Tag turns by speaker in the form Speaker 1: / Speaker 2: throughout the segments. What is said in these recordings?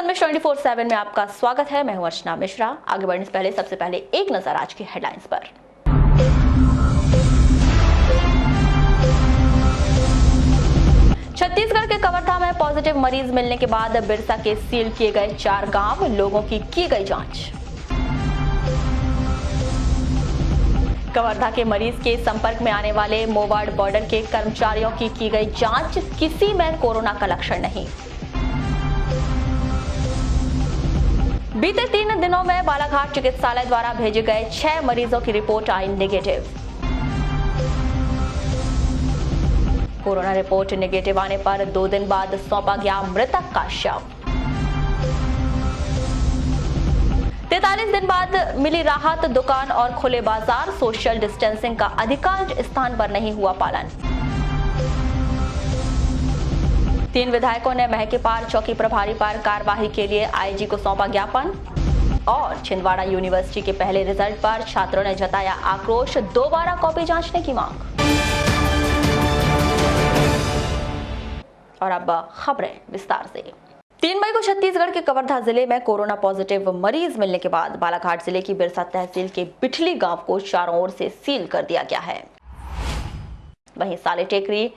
Speaker 1: संदेश 24/7 में आपका स्वागत है। मैं हूं अर्चना मिश्रा। आगे बढ़ने से पहले सबसे पहले एक नजर आज की हेडलाइंस पर। छत्तीसगढ़ के कवर्धा में पॉजिटिव मरीज मिलने के बाद बिरसा के सील किए गए 4 गांव, लोगों की गई जांच। कवर्धा के मरीज के संपर्क में आने वाले मोवाड़ बॉर्डर के कर्मचारियों की गई जांच, किसी में कोरोना का लक्षण नहीं। बीते 3 दिनों में बालाघाट चिकित्सालय द्वारा भेजे गए 6 मरीजों की रिपोर्ट आई नेगेटिव। कोरोना रिपोर्ट नेगेटिव आने पर 2 दिन बाद सौंपा गया मृतक का शव। 43 दिन बाद मिली राहत, दुकान और खुले बाजार, सोशल डिस्टेंसिंग का अधिकांश स्थान पर नहीं हुआ पालन। 3 विधायकों ने महकेपार चौकी प्रभारी पर कार्यवाही के लिए आईजी को सौंपा ज्ञापन। और छिंदवाड़ा यूनिवर्सिटी के पहले रिजल्ट पर छात्रों ने जताया आक्रोश, दोबारा कॉपी जांचने की मांग। और अब खबरें विस्तार से। 3 मई को छत्तीसगढ़ के कवर्धा जिले में कोरोना पॉजिटिव मरीज मिलने के बाद बालाघाट जिले की बिरसा तहसील के बिठली गांव को चारों ओर से सील कर दिया गया है। वहीं साले टेकरी,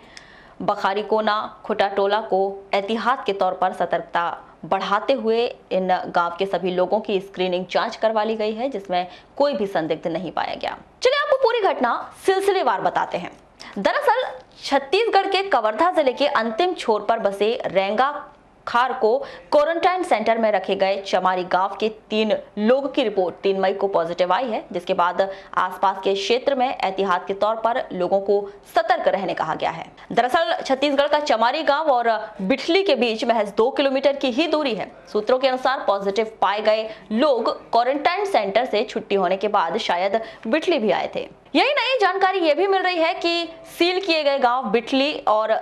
Speaker 1: बखारी कोना, खुटा टोला को एहतियात के तौर पर सतर्कता बढ़ाते हुए इन गांव के सभी लोगों की स्क्रीनिंग जांच करवा ली गई है, जिसमें कोई भी संदिग्ध नहीं पाया गया। चलिए आपको पूरी घटना सिलसिलेवार बताते हैं। दरअसल छत्तीसगढ़ के कवर्धा जिले के अंतिम छोर पर बसे रेंगा खार को क्वारंटाइन सेंटर में रखे गए चमारी गांव के 3 लोगों की रिपोर्ट 3 मई को पॉजिटिव आई है, जिसके बाद आसपास के क्षेत्र में एहतियात के तौर पर लोगों को सतर्क रहने कहा गया है। दरअसल छत्तीसगढ़ का चमारी गांव और बिठली के बीच महज 2 किलोमीटर की ही दूरी है। सूत्रों के अनुसार पॉजिटिव पाए गए लोग क्वारंटाइन सेंटर से छुट्टी होने के बाद शायद बिठली भी आए थे। यही नहीं, जानकारी ये भी मिल रही है कि सील किए गए गाँव बिठली और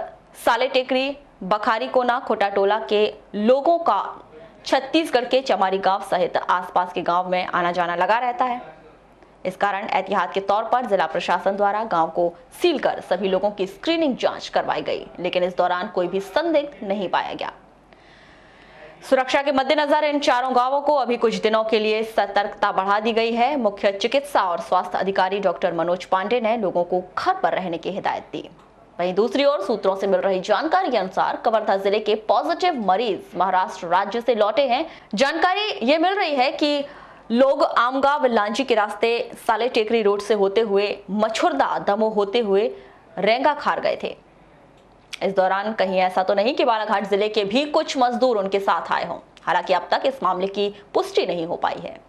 Speaker 1: साले टेकरी, बखारी कोना, खोटा टोला के लोगों का छत्तीसगढ़ के चमारी गांव सहित आसपास के गांव में आना जाना लगा रहता है। इस कारण एहतियात के तौर पर जिला प्रशासन द्वारा गांव को सील कर सभी लोगों की स्क्रीनिंग जांच करवाई गई, लेकिन इस दौरान कोई भी संदिग्ध नहीं पाया गया। सुरक्षा के मद्देनजर इन चारों गांवों को अभी कुछ दिनों के लिए सतर्कता बढ़ा दी गई है। मुख्य चिकित्सा और स्वास्थ्य अधिकारी डॉक्टर मनोज पांडे ने लोगों को घर पर रहने की हिदायत दी। वहीं दूसरी ओर सूत्रों से मिल रही जानकारी के अनुसार कवर्धा जिले के पॉजिटिव मरीज महाराष्ट्र राज्य से लौटे हैं। जानकारी ये मिल रही है कि लोग आमगांव लांजी के रास्ते साले टेकरी रोड से होते हुए मछुरदा दमोह होते हुए रेंगा खार गए थे। इस दौरान कहीं ऐसा तो नहीं कि बालाघाट जिले के भी कुछ मजदूर उनके साथ आए हों। हालांकि अब तक इस मामले की पुष्टि नहीं हो पाई है।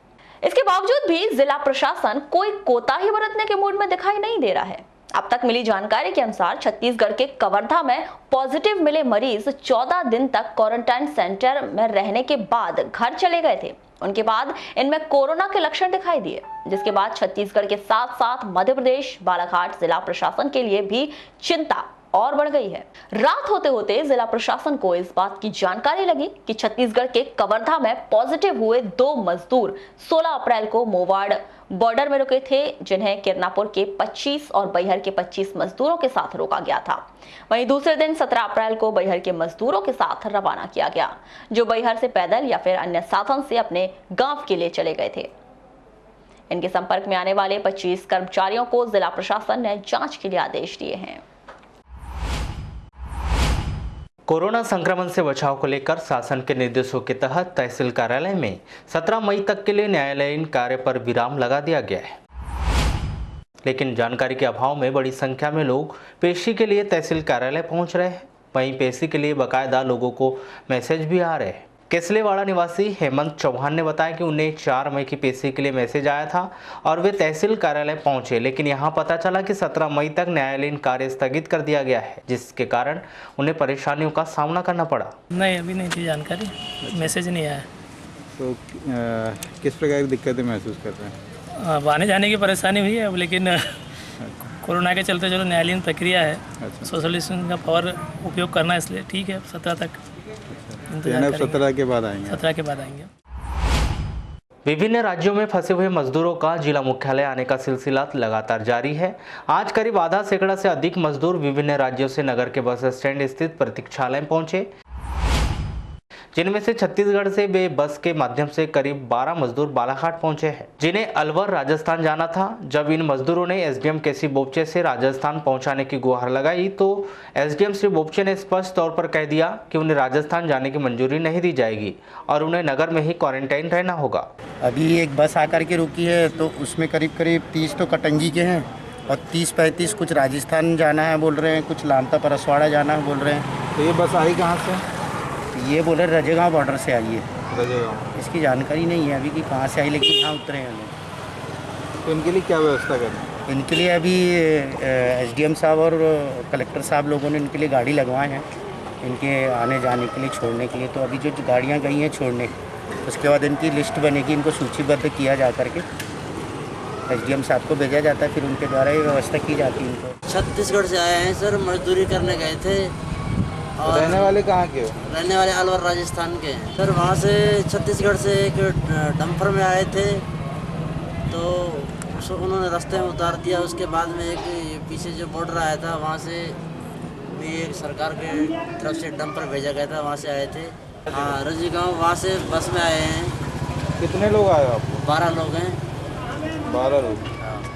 Speaker 1: इसके बावजूद भी जिला प्रशासन कोई कोताही बरतने के मूड में दिखाई नहीं दे रहा है। अब तक मिली जानकारी के अनुसार छत्तीसगढ़ के कवर्धा में पॉजिटिव मिले मरीज 14 दिन तक क्वारंटाइन सेंटर में रहने के बाद घर चले गए थे। उनके बाद इनमें कोरोना के लक्षण दिखाई दिए, जिसके बाद छत्तीसगढ़ के साथ साथ मध्य प्रदेश बालाघाट जिला प्रशासन के लिए भी चिंता और बढ़ गई है। रात होते होते जिला प्रशासन को इस बात की जानकारी लगी कि छत्तीसगढ़ के कवर्धा में पॉजिटिव हुए 2 मजदूर 16 अप्रैल को मोवाड़ बॉर्डर में रुके थे, जिन्हें किरनापुर के 25 और बैहर के 25 मजदूरों के साथ रोका गया था। वहीं दूसरे दिन 17 अप्रैल को बैहर के मजदूरों के साथ रवाना किया गया, जो बैहर से पैदल या फिर अन्य साधन से अपने गांव के लिए चले गए थे। इनके संपर्क में आने वाले 25 कर्मचारियों को जिला प्रशासन ने जांच के लिए आदेश दिए हैं।
Speaker 2: कोरोना संक्रमण से बचाव को लेकर शासन के निर्देशों के तहत तहसील कार्यालय में 17 मई तक के लिए न्यायालयीन कार्य पर विराम लगा दिया गया है। लेकिन जानकारी के अभाव में बड़ी संख्या में लोग पेशी के लिए तहसील कार्यालय पहुंच रहे हैं। वहीं पेशी के लिए बाकायदा लोगों को मैसेज भी आ रहे हैं। केसलेवाड़ा निवासी हेमंत चौहान ने बताया कि उन्हें 4 मई की पेशी के लिए मैसेज आया था और वे तहसील कार्यालय पहुंचे, लेकिन यहां पता चला कि 17 मई तक न्यायालयीन कार्य स्थगित कर दिया गया है, जिसके कारण उन्हें परेशानियों का सामना करना पड़ा।
Speaker 3: नहीं, अभी नहीं थी जानकारी, मैसेज नहीं आया।
Speaker 4: तो किस प्रकार की दिक्कतें महसूस कर रहे हैं?
Speaker 3: अब आने जाने की परेशानी हुई है, अब लेकिन कोरोना के चलते चलो न्यायालयीन प्रक्रिया है। सोशल डिस्टेंसिंग का पावर उपयोग करना है, इसलिए ठीक है 17 तक।
Speaker 4: तो 17 के बाद आएंगे?
Speaker 3: 17 के बाद आएंगे।
Speaker 2: विभिन्न राज्यों में फंसे हुए मजदूरों का जिला मुख्यालय आने का सिलसिला लगातार जारी है। आज करीब आधा सैकड़ा से अधिक मजदूर विभिन्न राज्यों से नगर के बस स्टैंड स्थित प्रतीक्षालय पहुंचे। जिनमें से छत्तीसगढ़ से वे बस के माध्यम से करीब 12 मजदूर बालाघाट पहुंचे हैं, जिन्हें अलवर राजस्थान जाना था। जब इन मजदूरों ने एसडीएम केसी बोपचे से राजस्थान पहुंचाने की गुहार लगाई तो एसडीएम श्री बोपचे ने स्पष्ट तौर पर कह दिया कि उन्हें राजस्थान जाने की मंजूरी नहीं दी जाएगी और उन्हें नगर में ही क्वारंटाइन रहना होगा।
Speaker 5: अभी एक बस आकर के रुकी है तो उसमें करीब 30 तो कटंगी के हैं और 30-35 कुछ राजस्थान जाना है बोल रहे हैं, कुछ लामता परसवाड़ा जाना है बोल रहे हैं।
Speaker 4: तो ये बस आई कहाँ से?
Speaker 5: ये बोल रहे रजेगांव बॉर्डर से आई है।
Speaker 4: रजेगांव।
Speaker 5: इसकी जानकारी नहीं है अभी कि कहाँ से आई, लेकिन यहाँ उतरे हैं लोग।
Speaker 4: तो इनके लिए क्या व्यवस्था करें?
Speaker 5: इनके लिए अभी एसडीएम साहब और कलेक्टर साहब लोगों ने इनके लिए गाड़ी लगवाए हैं इनके आने जाने के लिए, छोड़ने के लिए। तो अभी जो गाड़ियाँ गई हैं छोड़ने, उसके बाद इनकी लिस्ट बनेगी, इनको सूचीबद्ध किया जा करके एसडीएम साहब को भेजा जाता है, फिर उनके द्वारा ये व्यवस्था की जाती है इनको।
Speaker 6: छत्तीसगढ़ से आए हैं सर, मजदूरी करने गए थे। और
Speaker 4: रहने वाले कहाँ के हो?
Speaker 6: रहने वाले अलवर राजस्थान के हैं सर। वहाँ से छत्तीसगढ़ से एक डंपर में आए थे तो उन्होंने रास्ते में उतार दिया। उसके बाद में एक पीछे जो बॉर्डर आया था वहाँ से भी एक सरकार के तरफ से डंपर भेजा गया था, वहाँ से आए थे। हाँ, रजीगांव वहाँ से बस में आए हैं।
Speaker 4: कितने लोग आए हो आप?
Speaker 6: 12 लोग हैं।
Speaker 4: 12 लोग।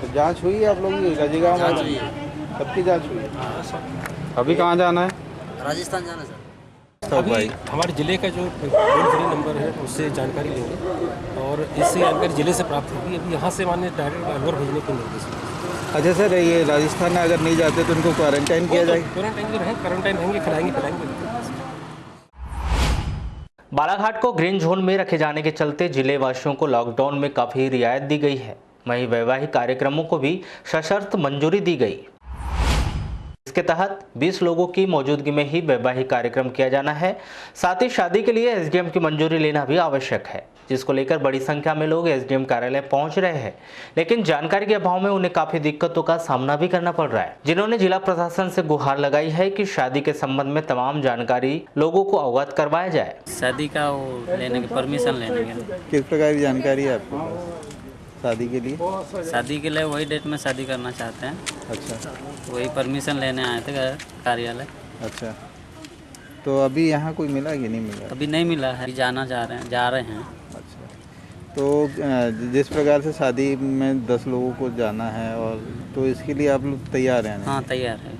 Speaker 4: तो जांच हुई है आप लोगों की रजेगांव में?
Speaker 6: जांच हुई है।
Speaker 4: सबकी जांच हुई है। अभी कहाँ जाना है?
Speaker 6: राजस्थान जाना सर।
Speaker 7: अभी हमारे ज़िले का जो टोल फ्री नंबर है उससे जानकारी लेंगे और इससे जानकारी ज़िले से प्राप्त होगी। अभी यहाँ से माने डायरेक्ट अलवर भेजने के निर्देश हैं।
Speaker 4: अच्छा सर, ये राजस्थान में अगर नहीं जाते तो उनको क्वारंटाइन किया जाएगा?
Speaker 7: क्वारंटाइन रहेंगे, खिलाएंगे पिलाएंगे।
Speaker 2: बालाघाट को ग्रीन जोन में रखे जाने के चलते जिले वासियों को लॉकडाउन में काफी रियायत दी गई है। वहीं वैवाहिक कार्यक्रमों को भी सशर्त मंजूरी दी गई। इसके तहत 20 लोगों की मौजूदगी में ही वैवाहिक कार्यक्रम किया जाना है। साथ ही शादी के लिए एसडीएम की मंजूरी लेना भी आवश्यक है, जिसको लेकर बड़ी संख्या में लोग एसडीएम कार्यालय पहुंच रहे हैं, लेकिन जानकारी के अभाव में उन्हें काफी दिक्कतों का सामना भी करना पड़ रहा है, जिन्होंने जिला प्रशासन से गुहार लगाई है कि शादी के संबंध में तमाम जानकारी लोगों को अवगत करवाया जाए।
Speaker 8: शादी का वो लेने की परमिशन लेने के
Speaker 4: किस प्रकार की जानकारी है आपके पास शादी के लिए?
Speaker 8: शादी के लिए वही डेट में शादी करना चाहते हैं।
Speaker 4: अच्छा,
Speaker 8: वही परमिशन लेने आए थे कार्यालय।
Speaker 4: अच्छा, तो अभी यहाँ कोई मिला कि नहीं मिला?
Speaker 8: अभी नहीं मिला है, जा रहे हैं।
Speaker 4: अच्छा, तो जिस प्रकार से शादी में 10 लोगों को जाना है और तो इसके लिए आप लोग तैयार हैं?
Speaker 8: हाँ, तैयार है।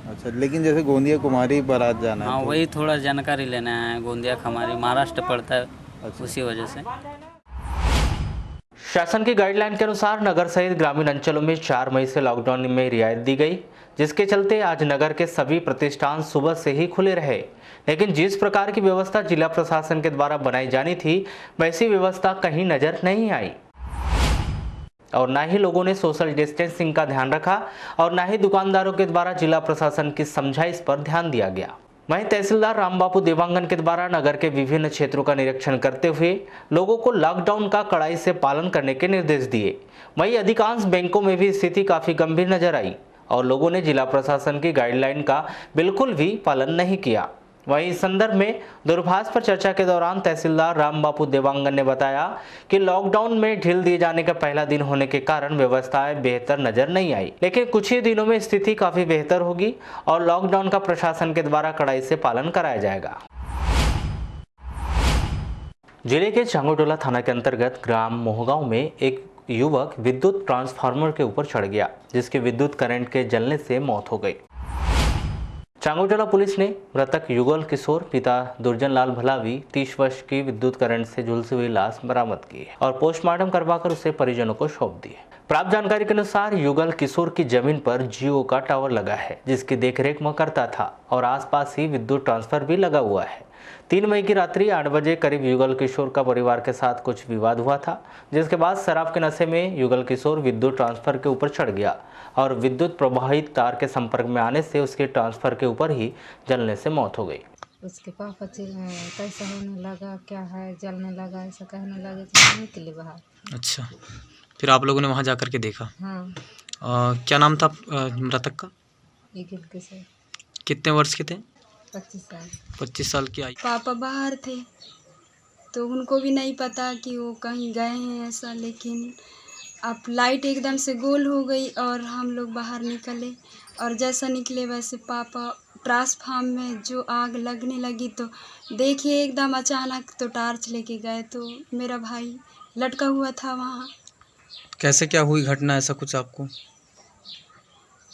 Speaker 4: अच्छा, लेकिन जैसे गोंदिया कुमारी बारात जाना है
Speaker 8: हाँ,
Speaker 4: तो...
Speaker 8: वही थोड़ा जानकारी लेना है। गोंदिया खमारी महाराष्ट्र पड़ता है।
Speaker 4: अच्छा।
Speaker 8: उसी वजह से
Speaker 2: शासन की गाइडलाइन के अनुसार नगर सहित ग्रामीण अंचलों में 4 मई से लॉकडाउन में रियायत दी गई, जिसके चलते आज नगर के सभी प्रतिष्ठान सुबह से ही खुले रहे। लेकिन जिस प्रकार की व्यवस्था जिला प्रशासन के द्वारा बनाई जानी थी, वैसी व्यवस्था कहीं नजर नहीं आई और न ही लोगों ने सोशल डिस्टेंसिंग का ध्यान रखा और न ही दुकानदारों के द्वारा जिला प्रशासन की समझाइश पर ध्यान दिया गया। वहीं तहसीलदार रामबापू देवांगन के द्वारा नगर के विभिन्न क्षेत्रों का निरीक्षण करते हुए लोगों को लॉकडाउन का कड़ाई से पालन करने के निर्देश दिए। वहीं अधिकांश बैंकों में भी स्थिति काफी गंभीर नजर आई और लोगों ने जिला प्रशासन की गाइडलाइन का बिल्कुल भी पालन नहीं किया। वहीं इस संदर्भ में दूरभाष पर चर्चा के दौरान तहसीलदार रामबापू देवांगन ने बताया कि लॉकडाउन में ढील दिए जाने का पहला दिन होने के कारण व्यवस्थाएं बेहतर नजर नहीं आई, लेकिन कुछ ही दिनों में स्थिति काफी बेहतर होगी और लॉकडाउन का प्रशासन के द्वारा कड़ाई से पालन कराया जाएगा। जिले के चांगोटोला थाना के अंतर्गत ग्राम मोहगांव में एक युवक विद्युत ट्रांसफार्मर के ऊपर चढ़ गया, जिसके विद्युत करंट के जलने से मौत हो गई। चांगोटोला पुलिस ने मृतक युगल किशोर पिता दुर्जन लाल भलावी 30 वर्ष की विद्युत करंट से झुलसी हुई लाश बरामद की है और पोस्टमार्टम करवाकर उसे परिजनों को सौंप दी है। प्राप्त जानकारी के अनुसार युगल किशोर की जमीन पर जियो का टावर लगा है, जिसकी देखरेख वह करता था और आसपास ही विद्युत ट्रांसफर भी लगा हुआ है। 3 मई की रात्रि 8 बजे करीब युगल किशोर का परिवार के साथ कुछ विवाद हुआ था, जिसके बाद शराब के नशे में युगल किशोर विद्युत ट्रांसफर के ऊपर चढ़ गया और विद्युत प्रवाहित तार के संपर्क में आने से उसके ट्रांसफर के ऊपर ही जलने से मौत हो गई।
Speaker 9: उसके पापा कैसा होने लगा, क्या है, जलने लगा, ऐसा कहने लगे तो निकले बाहर।
Speaker 10: अच्छा, फिर आप लोगों ने वहाँ जा कर के देखा?
Speaker 9: हाँ।
Speaker 10: क्या नाम था मृतक का?
Speaker 9: युगल किशोर।
Speaker 10: कितने वर्ष के थे?
Speaker 9: 25 साल।
Speaker 10: 25 साल की आई।
Speaker 11: पापा बाहर थे तो उनको भी नहीं पता कि वो कहीं गए हैं ऐसा, लेकिन अब लाइट एकदम से गोल हो गई और हम लोग बाहर निकले और जैसा निकले वैसे पापा ट्रांसफार्म में जो आग लगने लगी तो देखिए एकदम अचानक तो टार्च लेके गए तो मेरा भाई लटका हुआ था वहाँ।
Speaker 10: कैसे क्या हुई घटना, ऐसा कुछ आपको?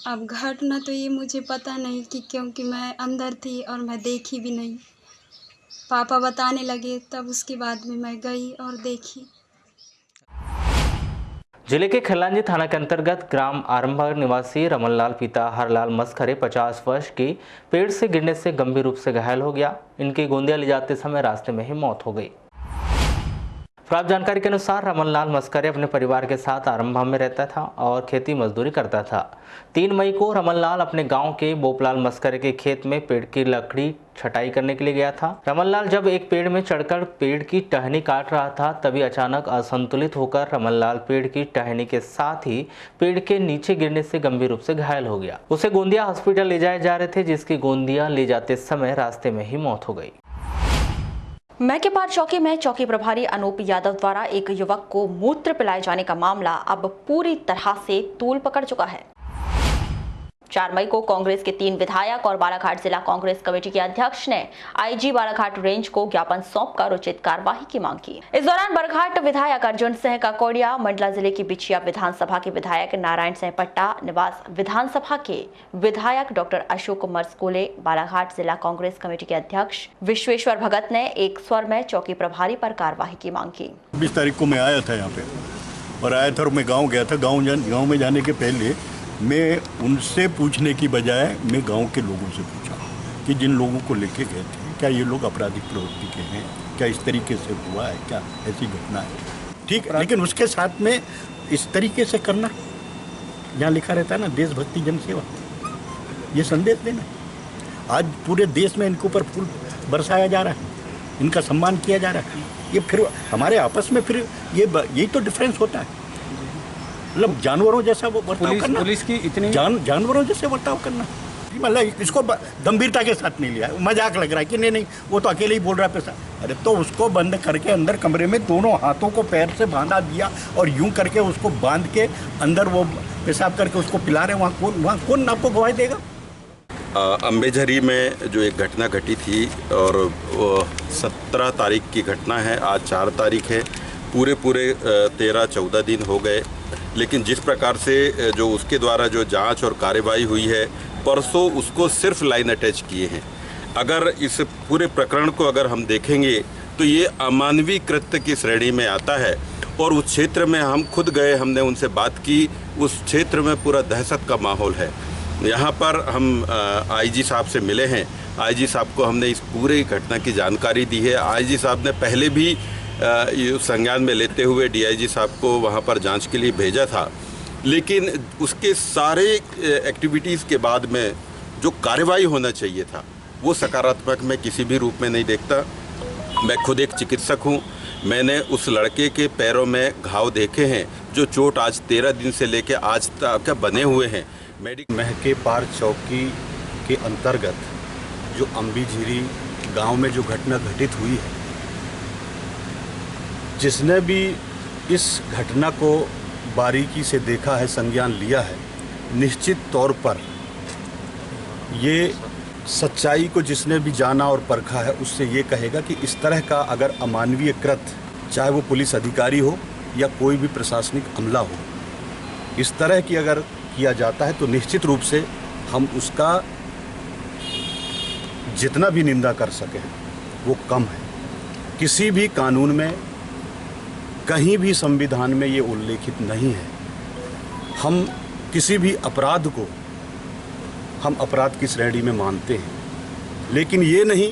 Speaker 11: अब घटना तो ये मुझे पता नहीं कि क्योंकि मैं अंदर थी और मैं देखी भी नहीं। पापा बताने लगे तब उसके बाद में मैं गई और देखी।
Speaker 2: जिले के खिलांजी थाना के अंतर्गत ग्राम आरंभा निवासी रमनलाल पिता हरलाल मस्करे 50 वर्ष की पेड़ से गिरने से गंभीर रूप से घायल हो गया। इनकी गोंदिया ले जाते समय रास्ते में ही मौत हो गई। प्राप्त जानकारी के अनुसार रमनलाल मस्करे अपने परिवार के साथ आरंभा में रहता था और खेती मजदूरी करता था। 3 मई को रमनलाल अपने गांव के बोपलाल मस्करे के खेत में पेड़ की लकड़ी छटाई करने के लिए गया था। रमनलाल जब एक पेड़ में चढ़कर पेड़ की टहनी काट रहा था तभी अचानक असंतुलित होकर रमनलाल पेड़ की टहनी के साथ ही पेड़ के नीचे गिरने से गंभीर रूप से घायल हो गया। उसे गोंदिया हॉस्पिटल ले जाए जा रहे थे, जिसकी गोंदिया ले जाते समय रास्ते में ही मौत हो गई।
Speaker 1: मैकेपार चौकी में चौकी प्रभारी अनूप यादव द्वारा एक युवक को मूत्र पिलाए जाने का मामला अब पूरी तरह से तूल पकड़ चुका है। 4 मई को कांग्रेस के 3 विधायक और बालाघाट जिला कांग्रेस कमेटी के अध्यक्ष ने आईजी बालाघाट रेंज को ज्ञापन सौंपकर उचित कार्रवाई की मांग की। इस दौरान बालाघाट विधायक अर्जुन सिंह काकोड़िया, मंडला जिले की बिछिया विधानसभा के विधायक नारायण सिंह पट्टा, निवास विधानसभा के विधायक डॉक्टर अशोक मरस्कोले, बालाघाट जिला कांग्रेस कमेटी के अध्यक्ष विश्वेश्वर भगत ने एक स्वर में चौकी प्रभारी पर कार्रवाई की मांग की।
Speaker 12: 20 तारीख को मैं आया था यहाँ पे और आया था और मैं गाँव गया था। गाँव में जाने के पहले मैं उनसे पूछने की बजाय मैं गांव के लोगों से पूछा कि जिन लोगों को लेके गए थे क्या ये लोग आपराधिक प्रवृत्ति के हैं, क्या इस तरीके से हुआ है, क्या ऐसी घटना है, ठीक है। लेकिन उसके साथ में इस तरीके से करना, यहाँ लिखा रहता है ना देशभक्ति जनसेवा, ये संदेश देना। आज पूरे देश में इनके ऊपर फूल बरसाया जा रहा है, इनका सम्मान किया जा रहा है। ये फिर हमारे आपस में फिर यही तो डिफरेंस होता है, मतलब जानवरों जैसा वो बर्ताव करना, पुलिस की इतनी जानवरों जैसे बर्ताव करना। मतलब इसको गंभीरता के साथ नहीं लिया, मजाक लग रहा है कि नहीं वो तो अकेले ही बोल रहा है पैसा। अरे तो उसको बंद करके अंदर कमरे में दोनों हाथों को पैर से बांधा दिया और यूं करके उसको बांध के अंदर वो पेशाब करके उसको पिला रहे, वहाँ कौन आपको गवाही देगा?
Speaker 13: अम्बेझरी में जो एक घटना घटी थी और 17 तारीख की घटना है, आज 4 तारीख है, पूरे 13-14 दिन हो गए। लेकिन जिस प्रकार से जो उसके द्वारा जो जांच और कार्रवाई हुई है, परसों उसको सिर्फ लाइन अटैच किए हैं। अगर इस पूरे प्रकरण को अगर हम देखेंगे तो ये अमानवीय कृत्य की श्रेणी में आता है। और उस क्षेत्र में हम खुद गए, हमने उनसे बात की, उस क्षेत्र में पूरा दहशत का माहौल है। यहाँ पर हम आईजी साहब से मिले हैं, आईजी साहब को हमने इस पूरी घटना की जानकारी दी है। आईजी साहब ने पहले भी संज्ञान में लेते हुए डीआईजी साहब को वहाँ पर जांच के लिए भेजा था, लेकिन उसके सारे एक्टिविटीज़ के बाद में जो कार्रवाई होना चाहिए था वो सकारात्मक मैं किसी भी रूप में नहीं देखता। मैं खुद एक चिकित्सक हूँ, मैंने उस लड़के के पैरों में घाव देखे हैं, जो चोट आज 13 दिन से लेकर आज तक बने हुए हैं।
Speaker 14: मैकेपार चौकी के अंतर्गत जो अम्बीझीरी गांव में जो घटना घटित हुई है, जिसने भी इस घटना को बारीकी से देखा है, संज्ञान लिया है, निश्चित तौर पर ये सच्चाई को जिसने भी जाना और परखा है उससे ये कहेगा कि इस तरह का अगर अमानवीय कृत्य, चाहे वो पुलिस अधिकारी हो या कोई भी प्रशासनिक अमला हो, इस तरह की अगर किया जाता है तो निश्चित रूप से हम उसका जितना भी निंदा कर सकें वो कम है। किसी भी कानून में, कहीं भी संविधान में ये उल्लेखित नहीं है। हम किसी भी अपराध को हम अपराध की श्रेणी में मानते हैं, लेकिन ये नहीं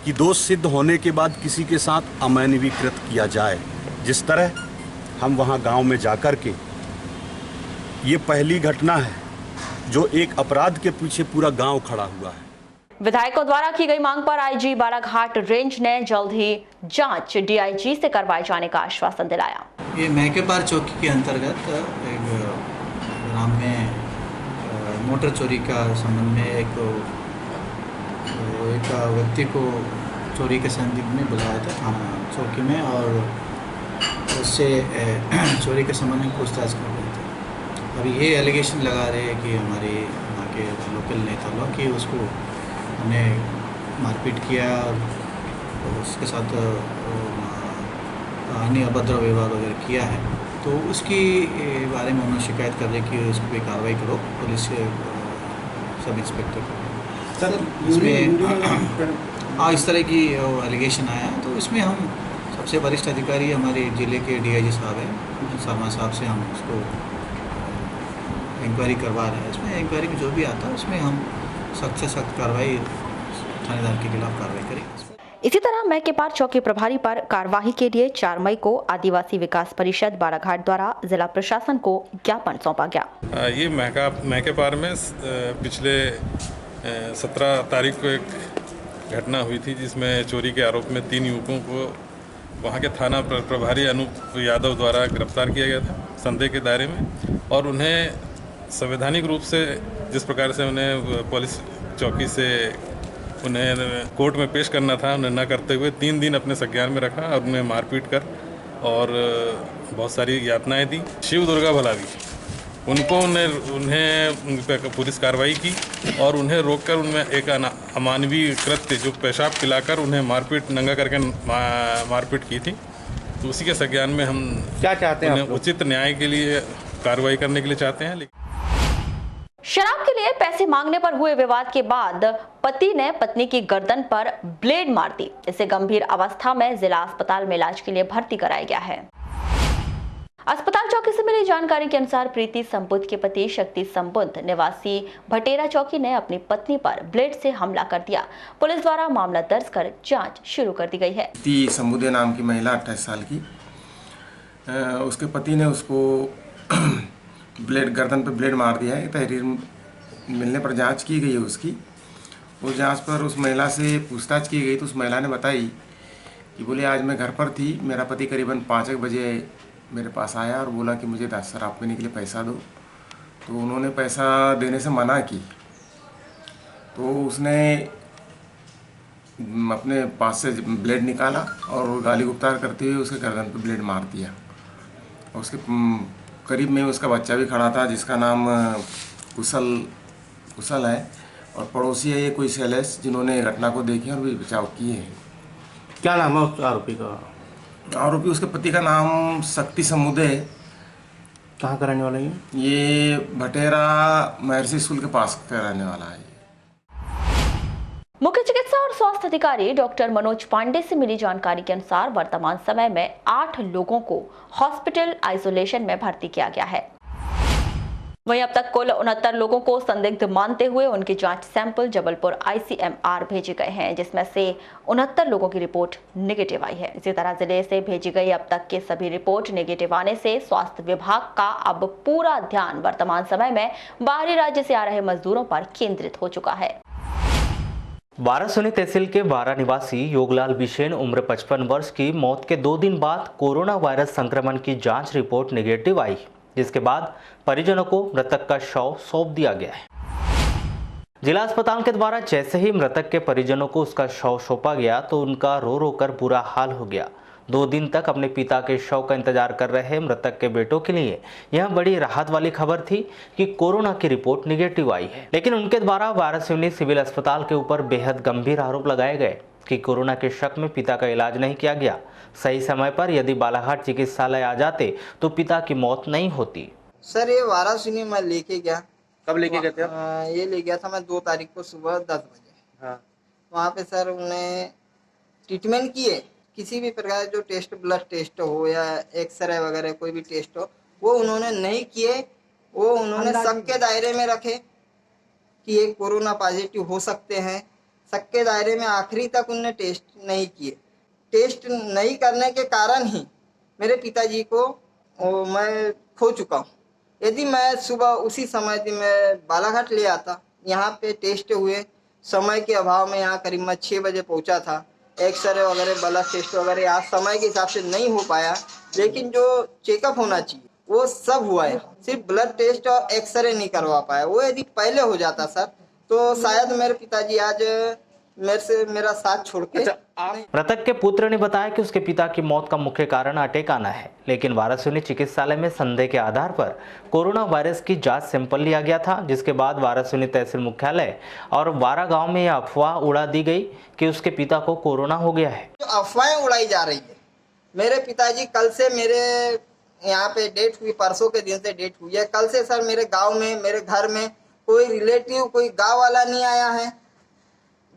Speaker 14: कि दोष सिद्ध होने के बाद किसी के साथ अमानवीय कृत्य किया जाए। जिस तरह हम वहाँ गांव में जाकर के, ये पहली घटना है जो एक अपराध के पीछे पूरा गांव खड़ा हुआ है।
Speaker 1: विधायकों द्वारा की गई मांग पर आईजी बालाघाट रेंज ने जल्द ही जांच डीआईजी से करवाए जाने का आश्वासन दिलाया।
Speaker 15: ये मैकेपार चौकी के अंतर्गत एक ग्राम में मोटर चोरी का संबंध में एक व्यक्ति को चोरी के संदिग्ध में बुलाया था थाना चौकी में और उससे चोरी के संबंध में पूछताछ कर रहे थे। अभी ये एलिगेशन लगा रहे हैं कि हमारे के लोकल नेता लोग कि उसको हमने मारपीट किया और उसके साथ अन्य अभद्र व्यवहार वगैरह किया है, तो उसकी बारे में उन्होंने शिकायत कर रही कि उस पर कार्रवाई करो पुलिस सब इंस्पेक्टर। सर इसमें इस तरह की एलिगेशन आया, तो इसमें हम सबसे वरिष्ठ अधिकारी हमारे ज़िले के DIG साहब हैं, शर्मा साहब से हम उसको इंक्वायरी करवा रहे हैं। इसमें इंक्वायरी में जो भी आता है उसमें हम सख्त से सख्त कार्रवाई थानेदार के खिलाफ कार्रवाई करेंगे।
Speaker 1: इसी तरह मैके पार चौकी प्रभारी पर कार्यवाही के लिए 4 मई को आदिवासी विकास परिषद बालाघाट द्वारा जिला प्रशासन को ज्ञापन सौंपा गया।
Speaker 16: ये मैके पार में पिछले 17 तारीख को एक घटना हुई थी जिसमें चोरी के आरोप में 3 युवकों को वहाँ के थाना प्रभारी अनूप यादव द्वारा गिरफ्तार किया गया था संदेह के दायरे में, और उन्हें संवैधानिक रूप से जिस प्रकार से उन्हें पुलिस चौकी से उन्हें कोर्ट में पेश करना था, उन्हें न करते हुए 3 दिन अपने संज्ञान में रखा और उन्हें मारपीट कर और बहुत सारी यातनाएं दी। शिव दुर्गा भलावी उनको उन्हें पुलिस कार्रवाई की और उन्हें रोककर उनमें एक अमानवीय कृत्य जो पेशाब पिलाकर उन्हें मारपीट नंगा करके मारपीट की थी। तो उसी के संज्ञान में हम
Speaker 5: क्या चाहते हैं,
Speaker 16: उचित न्याय के लिए कार्रवाई करने के लिए चाहते हैं।
Speaker 1: शराब के लिए पैसे मांगने पर हुए विवाद के बाद पति ने पत्नी की गर्दन पर ब्लेड मार दी। इसे गंभीर अवस्था में जिला अस्पताल में इलाज के लिए भर्ती कराया गया है। अस्पताल चौकी से मिली जानकारी के अनुसार प्रीति संबुद्ध के पति शक्ति संबुद्ध निवासी भटेरा चौकी ने अपनी पत्नी पर ब्लेड से हमला कर दिया। पुलिस द्वारा मामला दर्ज कर जांच शुरू कर दी गई है।
Speaker 17: प्रीति संबुद्ध नाम की महिला 28 साल की, उसके पति ने उसको गर्दन पे ब्लेड मार दिया है। तहरीर मिलने पर जांच की गई है उसकी। उस जांच पर उस महिला से पूछताछ की गई तो उस महिला ने बताई कि बोले आज मैं घर पर थी, मेरा पति करीबन 5 बजे मेरे पास आया और बोला कि मुझे शराब पीने के लिए पैसा दो। तो उन्होंने पैसा देने से मना की, तो उसने अपने पास से ब्लेड निकाला और गाली गुप्तार करते हुए उसके गर्दन पे ब्लेड मार दिया। और उसके करीब में उसका बच्चा भी खड़ा था जिसका नाम कुशल है, और पड़ोसी है ये कोई शैलेश, जिन्होंने घटना को देखे और भी बचाव किए हैं।
Speaker 5: क्या नाम है उस आरोपी का?
Speaker 17: आरोपी उसके पति का नाम शक्ति संबुद्ध है।
Speaker 5: कहाँ का रहने वाला है
Speaker 17: ये भटेरा महर्षि स्कूल के पास का रहने वाला है।
Speaker 1: मुख्य चिकित्सा और स्वास्थ्य अधिकारी डॉक्टर मनोज पांडे से मिली जानकारी के अनुसार वर्तमान समय में 8 लोगों को हॉस्पिटल आइसोलेशन में भर्ती किया गया है। वहीं अब तक कुल 69 लोगों को संदिग्ध मानते हुए उनकी जांच सैंपल जबलपुर ICMR भेजे गए हैं, जिसमें से 69 लोगों की रिपोर्ट नेगेटिव आई है। इसी तरह जिले से भेजी गई अब तक के सभी रिपोर्ट नेगेटिव आने से स्वास्थ्य विभाग का अब पूरा ध्यान वर्तमान समय में बाहरी राज्य से आ रहे मजदूरों पर केंद्रित हो चुका है।
Speaker 2: वारासुनी तहसील के वारा निवासी योगलाल बिशेन उम्र 55 वर्ष की मौत के 2 दिन बाद कोरोना वायरस संक्रमण की जांच रिपोर्ट नेगेटिव आई, जिसके बाद परिजनों को मृतक का शव सौंप दिया गया है। जिला अस्पताल के द्वारा जैसे ही मृतक के परिजनों को उसका शव सौंपा गया तो उनका रो रो कर बुरा हाल हो गया। 2 दिन तक अपने पिता के शव का इंतजार कर रहे मृतक के बेटों के लिए यह बड़ी राहत वाली खबर थी कि कोरोना की रिपोर्ट निगेटिव आई है। लेकिन उनके द्वारा वारासिवनी सिविल अस्पताल के ऊपर बेहद गंभीर आरोप लगाए गए कि कोरोना के शक में पिता का इलाज नहीं किया गया। सही समय पर यदि बालाघाट चिकित्सालय आ जाते तो पिता की मौत नहीं होती।
Speaker 18: सर ये वारासिवनी मैं लेके गया।
Speaker 5: कब लेके गए थे?
Speaker 18: ये ले गया था मैं 2 तारीख को सुबह 10 बजे।
Speaker 5: हाँ।
Speaker 18: वहाँ पे सर उन्हें ट्रीटमेंट किए, किसी भी प्रकार जो टेस्ट, ब्लड टेस्ट हो या एक्सरे वगैरह कोई भी टेस्ट हो, वो उन्होंने नहीं किए। वो उन्होंने शक के दायरे में रखे कि ये कोरोना पॉजिटिव हो सकते हैं। शक के दायरे में आखिरी तक उन्होंने टेस्ट नहीं किए। टेस्ट नहीं करने के कारण ही मेरे पिताजी को मैं खो चुका हूँ। यदि मैं सुबह उसी समय थी मैं बालाघाट ले आता, यहाँ पे टेस्ट हुए, समय के अभाव में यहाँ करीब मैं 6 बजे पहुँचा था। एक्सरे वगैरह ब्लड टेस्ट वगैरह आज समय के हिसाब से नहीं हो पाया, लेकिन जो चेकअप होना चाहिए वो सब हुआ है। सिर्फ ब्लड टेस्ट और एक्सरे नहीं करवा पाया। वो यदि पहले हो जाता सर तो शायद मेरे पिताजी आज मेरे से मेरा साथ छोड़ के।
Speaker 2: मृतक के पुत्र ने बताया कि उसके पिता की मौत का मुख्य कारण अटैक आना है, लेकिन वाराणसी चिकित्सालय में संदेह के आधार पर कोरोना वायरस की जांच सैंपल लिया गया था, जिसके बाद वाराणसी तहसील मुख्यालय और वारा गांव में यह अफवाह उड़ा दी गई कि उसके पिता को कोरोना हो गया है।
Speaker 18: जो अफवाहें उड़ाई जा रही है, मेरे पिताजी कल से मेरे यहाँ पे डेट हुई, परसों के दिन से डेट हुई है। कल से सर मेरे गाँव में, मेरे घर में कोई रिलेटिव, कोई गाँव वाला नहीं आया है।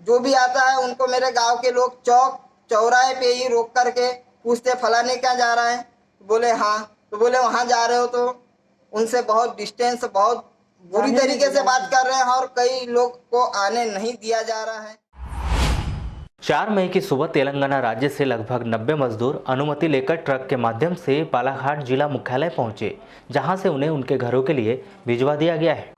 Speaker 18: जो भी आता है उनको मेरे गांव के लोग चौक चौराहे पे ही रोक करके पूछते फलाने क्या जा रहा है, बोले हाँ, तो बोले वहाँ जा रहे हो, तो उनसे बहुत डिस्टेंस, बहुत बुरी तरीके से बात कर रहे हैं और कई लोग को आने नहीं दिया जा रहा है।
Speaker 2: 4 मई की सुबह तेलंगाना राज्य से लगभग 90 मजदूर अनुमति लेकर ट्रक के माध्यम से बालाघाट जिला मुख्यालय पहुंचे, जहां से उन्हें उनके घरों के लिए भिजवा दिया गया है।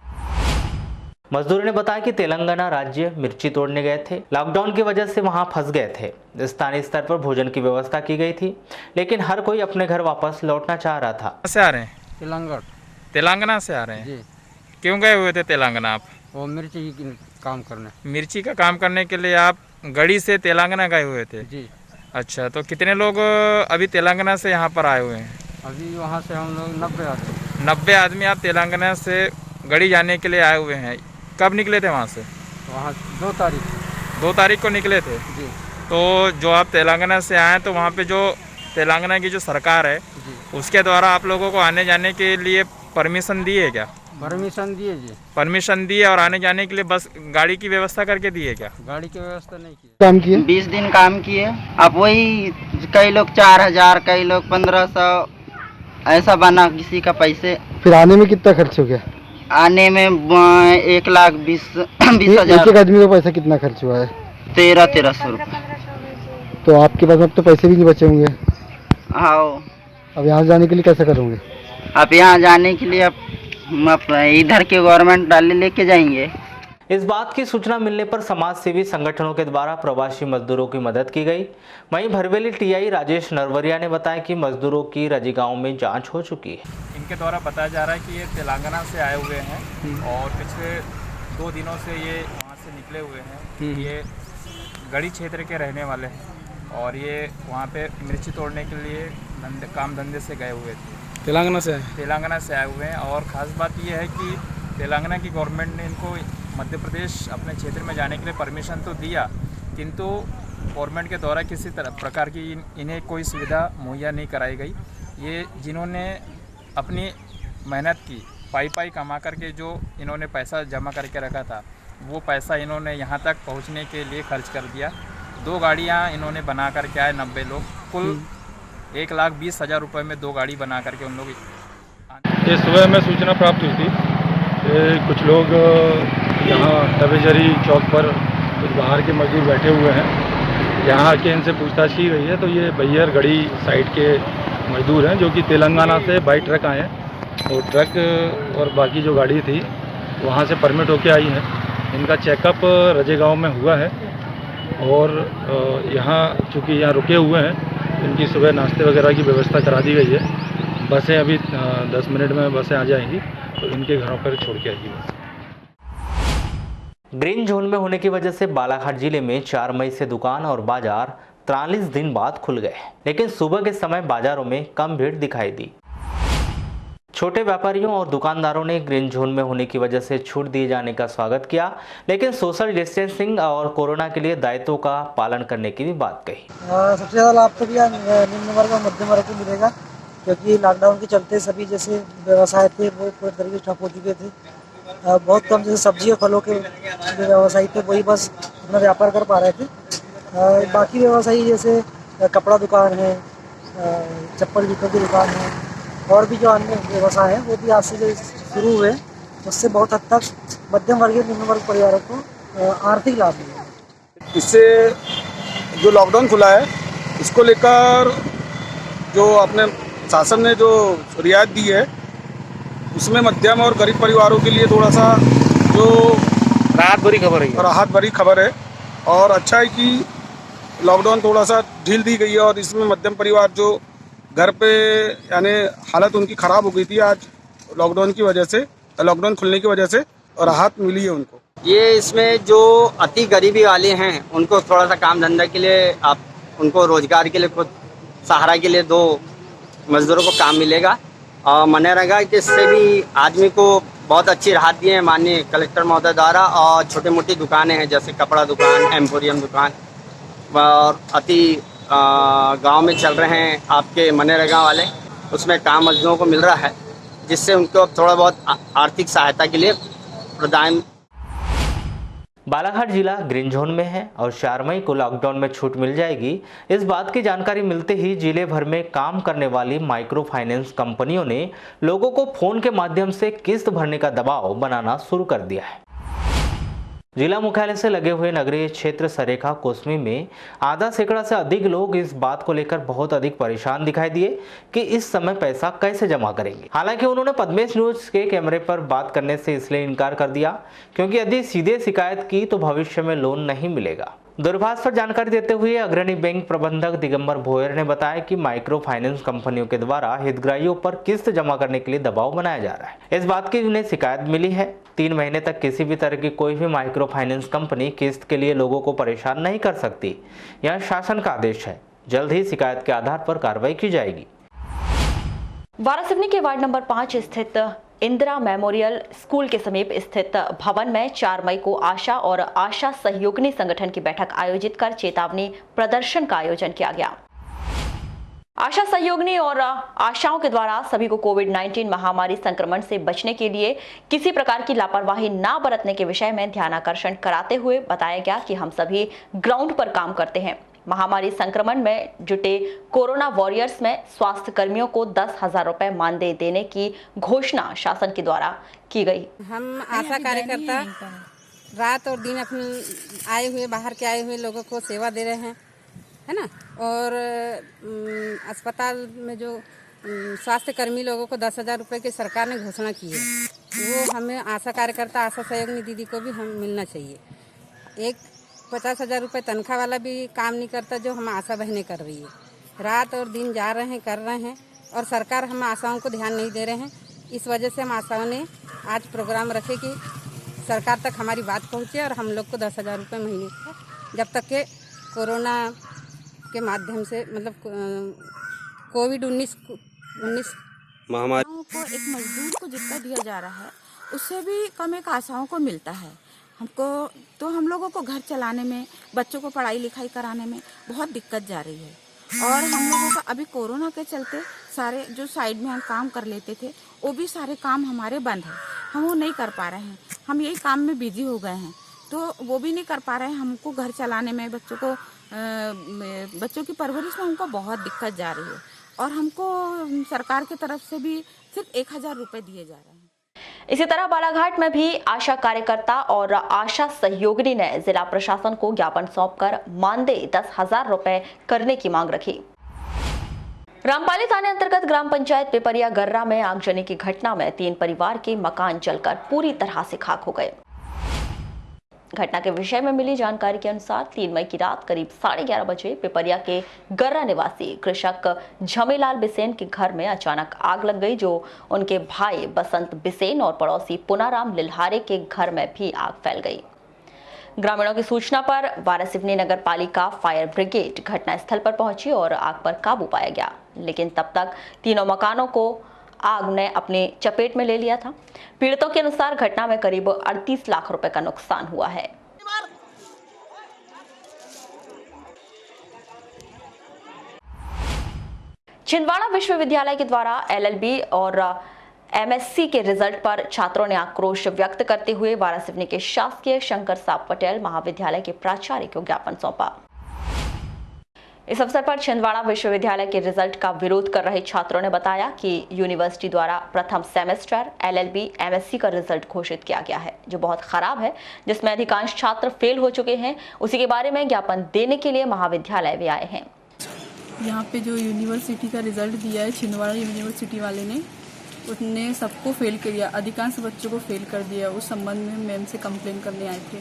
Speaker 2: मजदूरों ने बताया कि तेलंगाना राज्य मिर्ची तोड़ने गए थे, लॉकडाउन की वजह से वहां फंस गए थे। स्थानीय स्तर पर भोजन की व्यवस्था की गई थी, लेकिन हर कोई अपने घर वापस लौटना चाह रहा था।
Speaker 19: से आ रहे हैं? तेलंगाना से आ रहे हैं जी। क्यों गए हुए थे तेलंगाना आप?
Speaker 20: वो मिर्ची की काम करने।
Speaker 19: मिर्ची का काम करने के लिए आप गड़ी से तेलंगाना गए हुए थे
Speaker 20: जी।
Speaker 19: अच्छा, तो कितने लोग अभी तेलंगाना से यहाँ पर आए हुए हैं?
Speaker 20: अभी वहाँ से हम लोग 90 आदमी।
Speaker 19: 90 आदमी आप तेलंगाना से गड़ी जाने के लिए आए हुए हैं। कब निकले थे वहाँ से?
Speaker 20: वहाँ 2 तारीख।
Speaker 19: 2 तारीख को निकले थे
Speaker 20: जी।
Speaker 19: तो जो आप तेलंगाना से आए तो वहाँ पे जो तेलंगाना की जो सरकार है उसके द्वारा आप लोगों को आने जाने के लिए परमिशन दी है क्या?
Speaker 20: परमिशन दिए जी।
Speaker 19: परमिशन दिए और आने जाने के लिए बस गाड़ी की व्यवस्था करके दिए क्या?
Speaker 20: गाड़ी की व्यवस्था नहीं की।
Speaker 21: काम किए
Speaker 6: 20 दिन काम किए। अब वही कई लोग 4000, कई लोग 1500 ऐसा बना किसी का पैसे।
Speaker 21: फिर आने में कितना खर्च हो गया?
Speaker 6: आने में 1,20,000।
Speaker 21: एक आदमी का पैसा कितना खर्च हुआ है?
Speaker 6: 1300 रुपये।
Speaker 21: तो आपके पास अब तो पैसे भी नहीं बचे होंगे।
Speaker 6: हाँ।
Speaker 21: अब यहाँ जाने के लिए कैसे करोगे?
Speaker 6: अब यहाँ जाने के लिए अब इधर के गवर्नमेंट डाले लेके जाएंगे।
Speaker 2: इस बात की सूचना मिलने पर समाज सेवी संगठनों के द्वारा प्रवासी मजदूरों की मदद की गई। वहीं भरवेली टीआई राजेश नरवरिया ने बताया कि मजदूरों की रजी गांव में जांच हो चुकी है।
Speaker 19: इनके द्वारा बताया जा रहा है कि ये तेलंगाना से आए हुए हैं और पिछले 2 दिनों से ये वहाँ से निकले हुए हैं। ये गढ़ी क्षेत्र के रहने वाले हैं और ये वहाँ पे मिर्ची तोड़ने के लिए काम धंधे से गए हुए थे। तेलंगाना से आए हुए हैं और ख़ास बात ये है कि तेलंगाना की गवर्नमेंट ने इनको मध्य प्रदेश अपने क्षेत्र में जाने के लिए परमिशन तो दिया, किंतु गवर्नमेंट के द्वारा किसी प्रकार की इन्हें कोई सुविधा मुहैया नहीं कराई गई। ये जिन्होंने अपनी मेहनत की, पाई कमा करके जो इन्होंने पैसा जमा करके रखा था, वो पैसा इन्होंने यहाँ तक पहुँचने के लिए खर्च कर दिया। 2 गाड़ियाँ इन्होंने बना करके आए 90 लोग, कुल 1,20,000 रुपये में 2 गाड़ी बना करके उन लोग।
Speaker 22: ये सुबह में सूचना प्राप्त हुई थी कि कुछ लोग यहाँ तवेजरी चौक पर कुछ बाहर के मजदूर बैठे हुए हैं। यहाँ आके इनसे पूछताछ की गई है तो ये बैयर गढ़ी साइड के मजदूर हैं जो कि तेलंगाना से बाई ट्रक आए हैं। तो ट्रक और बाकी जो गाड़ी थी वहाँ से परमिट होके आई है। इनका चेकअप रजे गाँव में हुआ है और यहाँ चूँकि यहाँ रुके हुए हैं, इनकी सुबह नाश्ते वगैरह की व्यवस्था करा दी गई है। बसें अभी 10 मिनट में बसें आ जाएंगी तो इनके घरों पर छोड़ के आएगी बस।
Speaker 2: ग्रीन जोन में होने की वजह से बालाघाट जिले में 4 मई से दुकान और बाजार 43 दिन बाद खुल गए, लेकिन सुबह के समय बाजारों में कम भीड़ दिखाई दी। छोटे व्यापारियों और दुकानदारों ने ग्रीन जोन में होने की वजह से छूट दिए जाने का स्वागत किया, लेकिन सोशल डिस्टेंसिंग और कोरोना के लिए दायित्वों का पालन करने की भी बात कही।
Speaker 23: सबसे ज़्यादा लाभ तो भैया निम्न वर्ग और मध्यम वर्ग को मिलेगा, क्योंकि लॉकडाउन के चलते सभी जैसे व्यवसाय थे वो पूरे तरीके से ठप हो चुके थे। बहुत कम जैसे सब्जी और फलों के जो व्यवसायी थे वही बस अपना व्यापार कर पा रहे थे। बाकी व्यवसायी जैसे कपड़ा दुकान है, चप्पल जूतों की दुकान है और भी जो अन्य व्यवसाय हैं वो भी आज से जो शुरू हुए, उससे बहुत हद तक मध्यम वर्गीय निम्न वर्ग परिवारों को आर्थिक लाभ मिलेगा।
Speaker 24: इससे जो लॉकडाउन खुला है इसको लेकर जो अपने शासन ने जो रियायत दी है उसमें मध्यम और गरीब परिवारों के लिए थोड़ा सा जो राहत भरी खबर है और अच्छा है कि लॉकडाउन थोड़ा सा ढील दी गई है और इसमें मध्यम परिवार जो घर पे यानी हालत उनकी ख़राब हो गई थी आज लॉकडाउन की वजह से, लॉकडाउन खुलने की वजह से, राहत मिली है उनको।
Speaker 18: ये इसमें जो अति गरीबी वाले हैं उनको थोड़ा सा काम धंधा के लिए, आप उनको रोजगार के लिए, खुद सहारा के लिए 2 मजदूरों को काम मिलेगा। और मनरेगा के से भी आदमी को बहुत अच्छी राहत दी है माननीय कलेक्टर महोदय द्वारा। और छोटी मोटी दुकानें हैं जैसे कपड़ा दुकान, एम्पोरियम दुकान, और अति गांव में चल रहे हैं आपके मनरेगा वाले, उसमें काम मजदूरों को मिल रहा है, जिससे उनको थोड़ा बहुत आर्थिक सहायता के लिए प्रदान।
Speaker 2: बालाघाट जिला ग्रीन जोन में है और 4 मई को लॉकडाउन में छूट मिल जाएगी। इस बात की जानकारी मिलते ही जिले भर में काम करने वाली माइक्रो फाइनेंस कंपनियों ने लोगों को फोन के माध्यम से किस्त भरने का दबाव बनाना शुरू कर दिया है। जिला मुख्यालय से लगे हुए नगरीय क्षेत्र सरेखा कोसमी में आधा सैकड़ा से अधिक लोग इस बात को लेकर बहुत अधिक परेशान दिखाई दिए कि इस समय पैसा कैसे जमा करेंगे। हालांकि उन्होंने पद्मेश न्यूज के कैमरे पर बात करने से इसलिए इनकार कर दिया क्योंकि यदि सीधे शिकायत की तो भविष्य में लोन नहीं मिलेगा। दूरभाष पर जानकारी देते हुए अग्रणी बैंक प्रबंधक दिगंबर भोयर ने बताया कि माइक्रो फाइनेंस कंपनियों के द्वारा हितग्राहियों पर किस्त जमा करने के लिए दबाव बनाया जा रहा है। इस बात की उन्हें शिकायत मिली है। 3 महीने तक किसी भी तरह की कोई भी माइक्रो फाइनेंस कंपनी किस्त के लिए लोगों को परेशान नहीं कर सकती। यह शासन का आदेश है। जल्द ही शिकायत के आधार पर कार्रवाई की जाएगी।
Speaker 1: वारासिवनी के वार्ड नंबर 5 स्थित इंदिरा मेमोरियल स्कूल के समीप स्थित भवन में 4 मई को आशा और आशा सहयोगिनी संगठन की बैठक आयोजित कर चेतावनी प्रदर्शन का आयोजन किया गया। आशा सहयोगिनी और आशाओं के द्वारा सभी को कोविड-19 महामारी संक्रमण से बचने के लिए किसी प्रकार की लापरवाही ना बरतने के विषय में ध्यानाकर्षण कराते हुए बताया गया कि हम सभी ग्राउंड पर काम करते हैं। महामारी संक्रमण में जुटे कोरोना वॉरियर्स में स्वास्थ्य कर्मियों को 10,000 रुपए मानदेय देने की घोषणा शासन के द्वारा की गई।
Speaker 9: हम आशा कार्यकर्ता रात और दिन अपने आए हुए बाहर के आए हुए लोगों को सेवा दे रहे हैं, है ना। और अस्पताल में जो स्वास्थ्य कर्मी लोगों को 10,000 रुपये की सरकार ने घोषणा की है, वो हमें आशा कार्यकर्ता आशा सहयोगिनी दीदी को भी हम मिलना चाहिए। एक 50,000 रुपये तनख्वाह वाला भी काम नहीं करता जो हम आशा बहनें कर रही है। रात और दिन जा रहे हैं, कर रहे हैं, और सरकार हम आशाओं को ध्यान नहीं दे रहे हैं। इस वजह से हम आशाओं ने आज प्रोग्राम रखे कि सरकार तक हमारी बात पहुँचे और हम लोग को 10,000 रुपये महीने का, जब तक के कोरोना के माध्यम से, मतलब कोविड-19
Speaker 3: महामारी
Speaker 4: को एक मजदूर को जितना दिया जा रहा है उससे भी कम एक आशाओं को मिलता है। हमको तो हम लोगों को घर चलाने में, बच्चों को पढ़ाई लिखाई कराने में बहुत दिक्कत जा रही है। और हम लोगों का अभी कोरोना के चलते सारे जो साइड में हम काम कर लेते थे वो भी सारे काम हमारे बंद हैं, हम वो नहीं कर पा रहे हैं। हम यही काम में बिजी हो गए हैं तो वो भी नहीं कर पा रहे हैं। हमको घर चलाने में, बच्चों की परवरिश में हमको बहुत दिक्कत जा रही है। और हमको सरकार की तरफ से भी सिर्फ 1,000 रुपये दिए जा रहे हैं।
Speaker 1: इसी तरह बालाघाट में भी आशा कार्यकर्ता और आशा सहयोगिनी ने जिला प्रशासन को ज्ञापन सौंपकर मानदेय 10,000 रुपए करने की मांग रखी। रामपाली थाने अंतर्गत ग्राम पंचायत पिपरिया गर्रा में आगजनी की घटना में 3 परिवार के मकान जलकर पूरी तरह से खाक हो गए। घटना के विषय में मिली जानकारी के अनुसार 3 मई की रात करीब 11:30 बजे पिपरिया के गर्रा निवासी कृषक झमेलाल बिसेन के घर में अचानक आग लग गई, जो उनके भाई बसंत बिसेन और पड़ोसी पुनाराम लिल्हारे के घर में भी आग फैल गई। ग्रामीणों की सूचना पर वारासिवनी नगर पालिका फायर ब्रिगेड घटनास्थल पर पहुंची और आग पर काबू पाया गया, लेकिन तब तक तीनों मकानों को आग ने अपनी चपेट में ले लिया था। पीड़ितों के अनुसार घटना में करीब 38 लाख रुपए का नुकसान हुआ है। छिंदवाड़ा विश्वविद्यालय के द्वारा LLB और MSc के रिजल्ट पर छात्रों ने आक्रोश व्यक्त करते हुए वारासिवनी के शासकीय शंकर साब पटेल महाविद्यालय के प्राचार्य को ज्ञापन सौंपा। इस अवसर पर छिंदवाड़ा विश्वविद्यालय के रिजल्ट का विरोध कर रहे छात्रों ने बताया कि यूनिवर्सिटी द्वारा प्रथम सेमेस्टर LLB MSc का रिजल्ट घोषित किया गया है, जो बहुत खराब है, जिसमें अधिकांश छात्र फेल हो चुके हैं। उसी के बारे में ज्ञापन देने के लिए महाविद्यालय भी आए हैं।
Speaker 7: यहाँ पे जो यूनिवर्सिटी का रिजल्ट दिया है, छिंदवाड़ा यूनिवर्सिटी वाले ने, उसने सबको फेल कर दिया, अधिकांश बच्चों को फेल कर दिया। उस संबंध में मैम से कंप्लेन करने आए थे।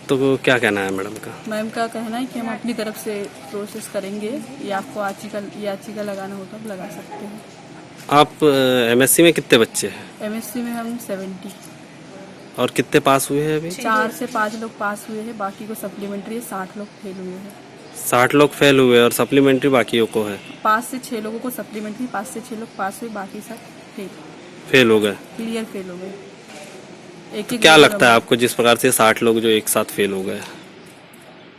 Speaker 3: तो क्या कहना है मैडम का?
Speaker 7: मैम का कहना है कि हम अपनी तरफ से प्रोसेस करेंगे, या आपको याचिका लगाना होगा तो लगा सकते हैं।
Speaker 3: आप MSc में कितने बच्चे हैं?
Speaker 7: MSc में हम 70।
Speaker 3: और कितने पास हुए हैं अभी?
Speaker 7: 4 से 5 लोग पास हुए हैं, बाकी को सप्लीमेंट्री 60 लोग फेल हुए हैं।
Speaker 3: 60 लोग फेल हुए और सप्लीमेंट्री बाकियों को है?
Speaker 7: 5 से 6 लोगों को सप्लीमेंट्री, 5 से 6 लोग पास हुए, बाकी सब
Speaker 3: फेल हो गए,
Speaker 7: क्लियर फेल हो गए। एक
Speaker 3: क्या लगता है आपको जिस प्रकार से 60 लोग जो एक साथ फेल हो गए?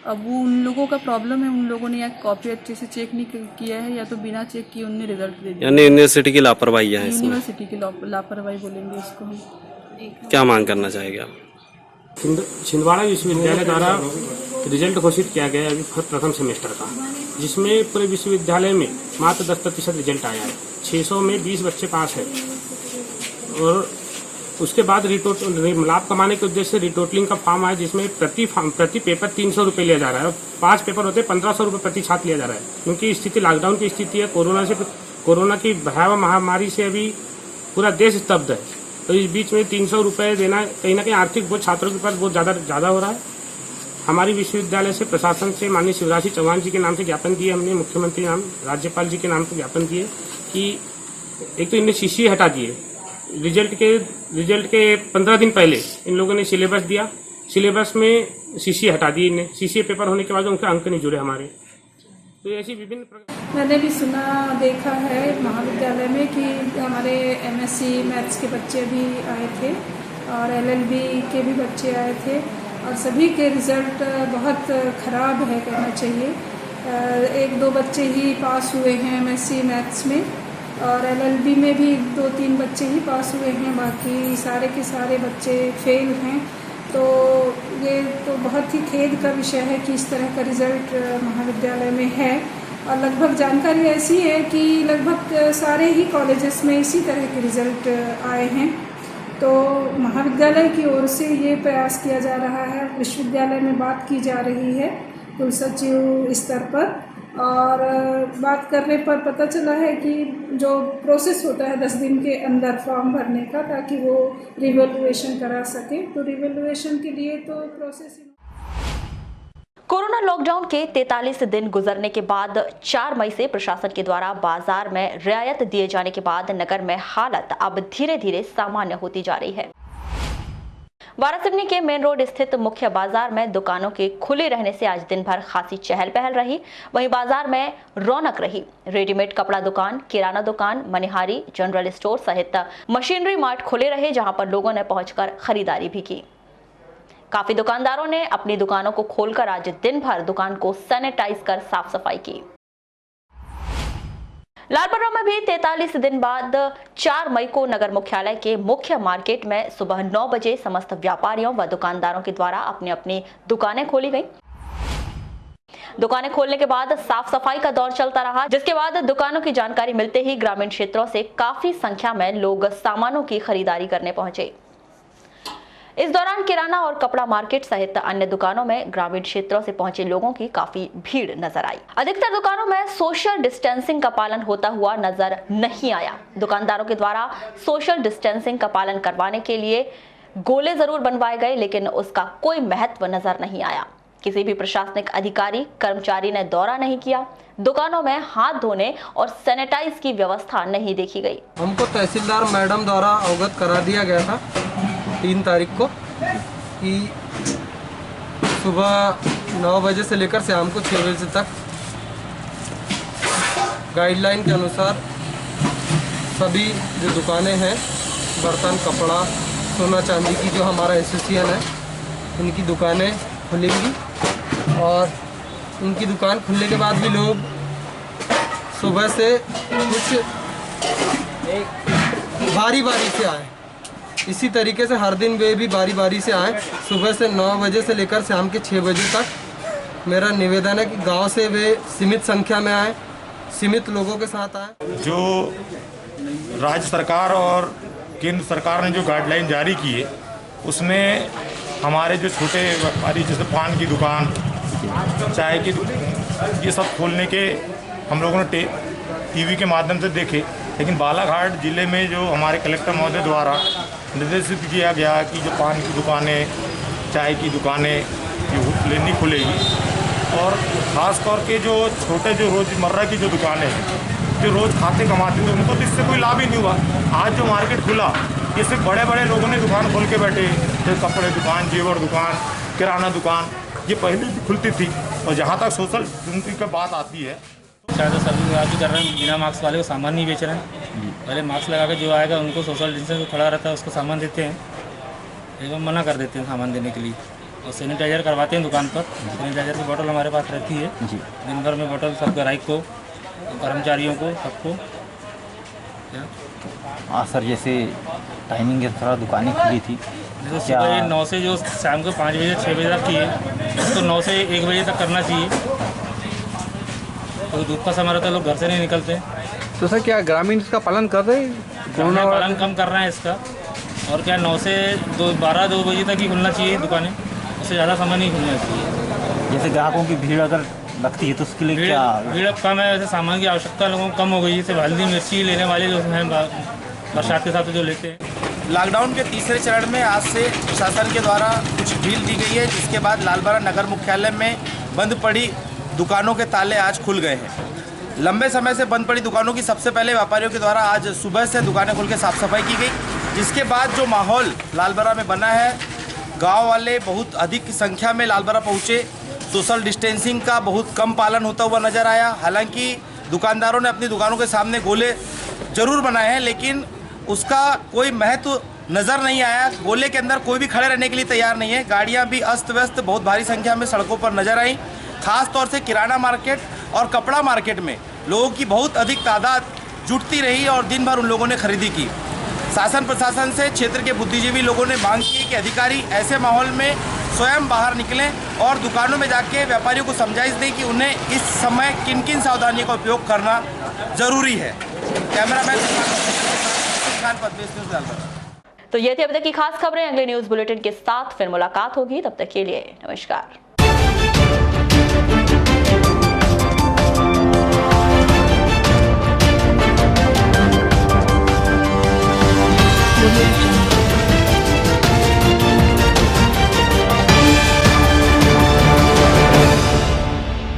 Speaker 7: अब वो उन लोगों का प्रॉब्लम है, उन लोगों ने या कॉपी अच्छे से चेक नहीं किया है या तो बिना चेक किए उनने रिजल्ट दे दिया।
Speaker 3: यानी यूनिवर्सिटी की लापरवाही है इसमें?
Speaker 7: यूनिवर्सिटी की लापरवाही बोलेंगे इसको हम।
Speaker 3: क्या मांग करना चाहेंगे आप?
Speaker 8: छिंदवाड़ा विश्वविद्यालय द्वारा रिजल्ट घोषित किया गया है अभी प्रथम सेमेस्टर का, जिसमें पूरे विश्वविद्यालय में मात्र 10% रिजल्ट आया है। 600 में 20 बच्चे पास है और उसके बाद लाभ कमाने के उद्देश्य से रिटोटलिंग का फॉर्म आया, जिसमें प्रति पेपर 300 रुपये लिया जा रहा है और 5 पेपर होते 1500 रुपये प्रति छात्र लिया जा रहा है। क्योंकि स्थिति लॉकडाउन की स्थिति है, कोरोना की भयावह महामारी से अभी पूरा देश स्तब्ध है, तो इस बीच में 300 रुपये देना कहीं ना कहीं आर्थिक बोझ छात्रों के पास बहुत ज़्यादा हो रहा है। हमारी विश्वविद्यालय से प्रशासन से माननीय शिवराज सिंह चौहान जी के नाम से ज्ञापन दिए हमने, मुख्यमंत्री नाम राज्यपाल जी के नाम से ज्ञापन दिए कि एक तो इन्हें CC हटा दिए। रिजल्ट के 15 दिन पहले इन लोगों ने सिलेबस दिया, सिलेबस में CC हटा दी इन्हें। CC पेपर होने के बाद उनके अंक नहीं जुड़े हमारे। तो ऐसी विभिन्न
Speaker 10: मैंने भी सुना देखा है महाविद्यालय में कि हमारे MSc मैथ्स के बच्चे भी आए थे और LLB के भी बच्चे आए थे और सभी के रिज़ल्ट बहुत ख़राब है कहना चाहिए। 1-2 बच्चे ही पास हुए हैं MSc मैथ्स में और LLB में भी 2-3 बच्चे ही पास हुए हैं, बाकी सारे के सारे बच्चे फेल हैं। तो ये तो बहुत ही खेद का विषय है कि इस तरह का रिज़ल्ट महाविद्यालय में है और लगभग जानकारी ऐसी है कि लगभग सारे ही कॉलेजेस में इसी तरह के रिज़ल्ट आए हैं। तो महाविद्यालय की ओर से ये प्रयास किया जा रहा है, विश्वविद्यालय में बात की जा रही है कुलसचिव स्तर पर, और बात करने पर पता चला है कि जो प्रोसेस होता है 10 दिन के अंदर फॉर्म भरने का, ताकि वो रिवैल्यूएशन करा सके, तो रिवैल्यूएशन के लिए तो प्रोसेस।
Speaker 1: कोरोना लॉकडाउन के 43 दिन गुजरने के बाद 4 मई से प्रशासन के द्वारा बाजार में रियायत दिए जाने के बाद नगर में हालत अब धीरे धीरे सामान्य होती जा रही है। वारासिवनी के मेन रोड स्थित मुख्य बाजार में दुकानों के खुले रहने से आज दिन भर खासी चहल पहल रही। वहीं बाजार में रौनक रही। रेडीमेड कपड़ा दुकान, किराना दुकान, मनिहारी, जनरल स्टोर सहित मशीनरी मार्ट खुले रहे, जहां पर लोगों ने पहुंचकर खरीदारी भी की। काफी दुकानदारों ने अपनी दुकानों को खोलकर आज दिन भर दुकान को सैनिटाइज कर साफ सफाई की। लालपुरा में भी 43 दिन बाद 4 मई को नगर मुख्यालय के मुख्य मार्केट में सुबह 9 बजे समस्त व्यापारियों व दुकानदारों के द्वारा अपनी अपनी दुकानें खोली गईं। दुकानें खोलने के बाद साफ सफाई का दौर चलता रहा, जिसके बाद दुकानों की जानकारी मिलते ही ग्रामीण क्षेत्रों से काफी संख्या में लोग सामानों की खरीदारी करने पहुंचे। इस दौरान किराना और कपड़ा मार्केट सहित अन्य दुकानों में ग्रामीण क्षेत्रों से पहुंचे लोगों की काफी भीड़ नजर आई। अधिकतर दुकानों में सोशल डिस्टेंसिंग का पालन होता हुआ नजर नहीं आया। दुकानदारों के द्वारा सोशल डिस्टेंसिंग का पालन करवाने के लिए गोले जरूर बनवाए गए, लेकिन उसका कोई महत्व नजर नहीं आया। किसी भी प्रशासनिक अधिकारी कर्मचारी ने दौरा नहीं किया। दुकानों में हाथ धोने और सैनिटाइज की व्यवस्था नहीं देखी गई।
Speaker 11: हमको तहसीलदार मैडम द्वारा अवगत करा दिया गया था 3 तारीख को कि सुबह 9 बजे से लेकर शाम को 6 बजे तक गाइडलाइन के अनुसार सभी जो दुकानें हैं, बर्तन, कपड़ा, सोना चांदी की जो हमारा एसोसिएशन है, उनकी दुकानें खुलेंगी और उनकी दुकान खुलने के बाद भी लोग सुबह से कुछ बारी से आए। इसी तरीके से हर दिन वे भी बारी से आए। सुबह से 9 बजे से लेकर शाम के 6 बजे तक मेरा निवेदन है कि गांव से वे सीमित संख्या में आए, सीमित लोगों के साथ आए।
Speaker 12: जो राज्य सरकार और केंद्र सरकार ने जो गाइडलाइन जारी की है, उसमें हमारे जो छोटे व्यापारी जैसे पान की दुकान, चाय की दुकान, ये सब खोलने के हम लोगों ने टीवी के माध्यम से देखे, लेकिन बालाघाट ज़िले में जो हमारे कलेक्टर महोदय द्वारा निर्देशित किया गया कि जो पान की दुकानें, चाय की दुकानें ये नहीं खुलेगी और ख़ास तौर के जो छोटे जो रोज़मर्रा की जो दुकानें हैं, जो रोज़ खाते कमाते थे, उनको तो इससे कोई लाभ ही नहीं हुआ। आज जो मार्केट खुला, ये सिर्फ बड़े बड़े लोगों ने दुकान खोल के बैठे, जैसे कपड़े दुकान, जेवर दुकान, किराना दुकान, ये पहले भी खुलती थी। और जहाँ तक सोशल डिस्टेंसिंग की बात आती है,
Speaker 13: ज़्यादा सर्विस भी कर रहे हैं, बिना मास्क वाले को सामान नहीं बेच रहे हैं। पहले मास्क लगा के जो आएगा उनको सोशल डिस्टेंस खड़ा रहता है, उसको सामान देते हैं, एवं मना कर देते हैं सामान देने के लिए। और सैनिटाइजर करवाते हैं दुकान पर। सैनिटाइजर की बोतल हमारे पास रहती है जी, दिन भर में बोतल सब ग्राहक को, कर्मचारियों को, सबको।
Speaker 14: हाँ सर, जैसे टाइमिंग के थोड़ा दुकानें खुली थी,
Speaker 13: जैसे सुबह 9 से जो शाम को 5 बजे 6 बजे तक की है, उसको 9 से 1 बजे तक करना चाहिए। तो धूप का समय रहता है, लोग घर से नहीं निकलते।
Speaker 20: तो सर क्या ग्रामीण इसका पालन कर रहे हैं?
Speaker 13: कोरोना पालन कम कर रहे हैं इसका। और क्या 9 से 2 बजे तक ही खुलना चाहिए दुकानें, उससे ज़्यादा समय नहीं खुलना चाहिए।
Speaker 14: जैसे ग्राहकों की भीड़ अगर लगती है तो उसके लिए क्या?
Speaker 13: भीड़ अब कम है, वैसे सामान की आवश्यकता लोगों को कम हो गई है। जैसे हल्दी मिर्ची लेने वाले जो हैं बरसात के साथ जो लेते हैं।
Speaker 15: लॉकडाउन के तीसरे चरण में आज से शासन के द्वारा कुछ ढील दी गई है, जिसके बाद लालबरा नगर मुख्यालय में बंद पड़ी दुकानों के ताले आज खुल गए हैं। लंबे समय से बंद पड़ी दुकानों की सबसे पहले व्यापारियों के द्वारा आज सुबह से दुकानें खोल के साफ सफाई की गई, जिसके बाद जो माहौल लालबरा में बना है, गांव वाले बहुत अधिक संख्या में लालबरा पहुंचे। सोशल डिस्टेंसिंग का बहुत कम पालन होता हुआ नजर आया। हालांकि दुकानदारों ने अपनी दुकानों के सामने गोले जरूर बनाए हैं, लेकिन उसका कोई महत्व नज़र नहीं आया। गोले के अंदर कोई भी खड़े रहने के लिए तैयार नहीं है। गाड़ियां भी अस्त व्यस्त बहुत भारी संख्या में सड़कों पर नजर आई। खास तौर से किराना मार्केट और कपड़ा मार्केट में लोगों की बहुत अधिक तादाद जुटती रही और दिन भर उन लोगों ने खरीदी की। शासन प्रशासन से क्षेत्र के बुद्धिजीवी लोगों ने मांग की कि अधिकारी ऐसे माहौल में स्वयं बाहर निकलें और दुकानों में जाके व्यापारियों को समझाइश दें कि उन्हें इस समय किन किन सावधानियों का उपयोग करना जरूरी है। Cameraman Khan, Padmesh news Lalbara.
Speaker 1: तो ये थी अब तक की खास खबरें। अगले न्यूज बुलेटिन के साथ फिर मुलाकात होगी, तब तक के लिए नमस्कार।